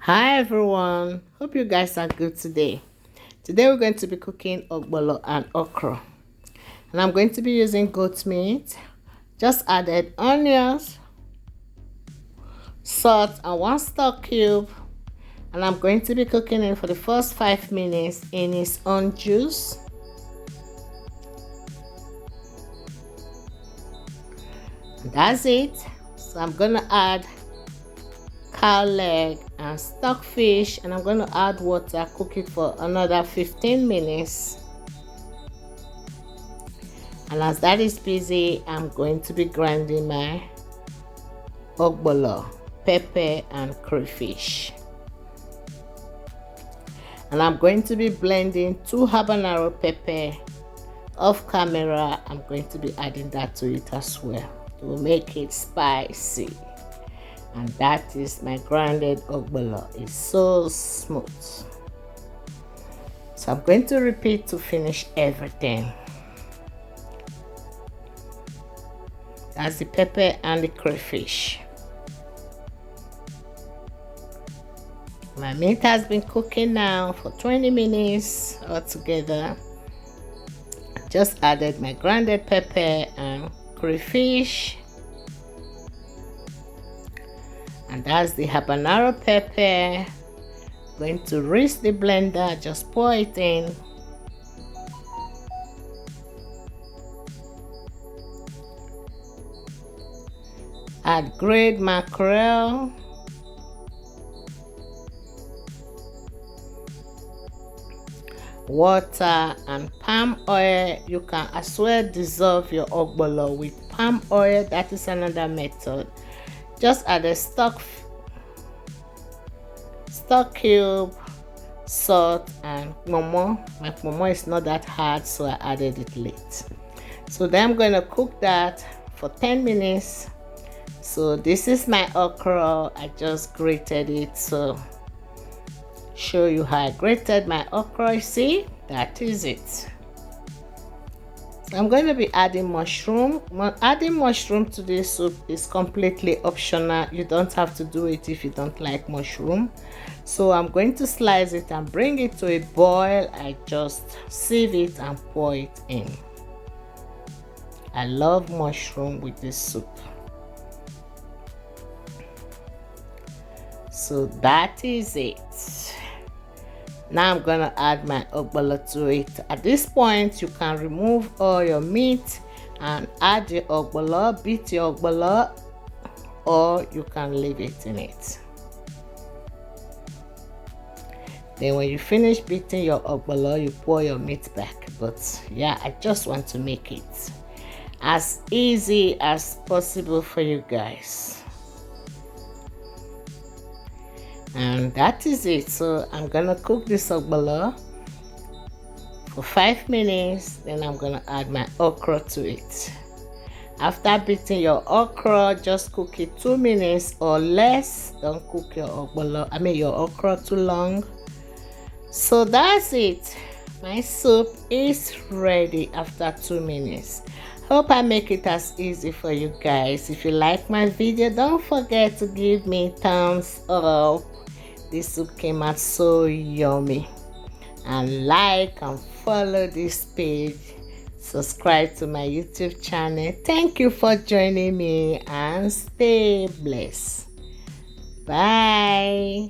Hi everyone, hope you guys are good today. Today we're going to be cooking ogbono and okra, and I'm going to be using goat meat. Just added onions, salt, and one stock cube, and I'm going to be cooking it for the first 5 minutes in its own juice. And that's it. So I'm gonna add cow leg and stockfish, and I'm going to add water, cook it for another 15 minutes. And as that is busy, I'm going to be grinding my ogbono, pepper, and crayfish. And I'm going to be blending 2 habanero pepper. Off camera, I'm going to be adding that to it as well to make it spicy. And that is my grounded ogbono. It's so smooth. So I'm going to repeat to finish everything. That's the pepper and the crayfish. My meat has been cooking now for 20 minutes altogether. Just added my grounded pepper and crayfish. And that's the habanero pepper. Going to rinse the blender, just pour it in. Add grilled mackerel. Water and palm oil. You can as well dissolve your ogbono with palm oil. That is another method. Just add a stock cube, salt, and momo. My momo is not that hard, so I added it late. So then I'm going to cook that for 10 minutes. So this is my okra. I just grated it, so show you how I grated my okra. See, that is it. I'm going to be adding mushroom. Adding mushroom to this soup is completely optional. You don't have to do it if you don't like mushroom. So I'm going to slice it and bring it to a boil. I just sieve it and pour it in. I love mushroom with this soup. So that is it. Now I'm gonna add my ogbono to it. At this point, you can remove all your meat and add your ogbono, beat your ogbono, or you can leave it in it. Then when you finish beating your ogbono, you pour your meat back. But yeah, I just want to make it as easy as possible for you guys. And that is it. So I'm gonna cook this ogbono for 5 minutes. Then I'm gonna add my okra to it. After beating your okra, just cook it 2 minutes or less. Don't cook your ogbono, your okra too long. So that's it. My soup is ready after 2 minutes. Hope I make it as easy for you guys. If you like my video, don't forget to give me thumbs up. This soup came out so yummy. And like and follow this page. Subscribe to my YouTube channel. Thank you for joining me and stay blessed. Bye.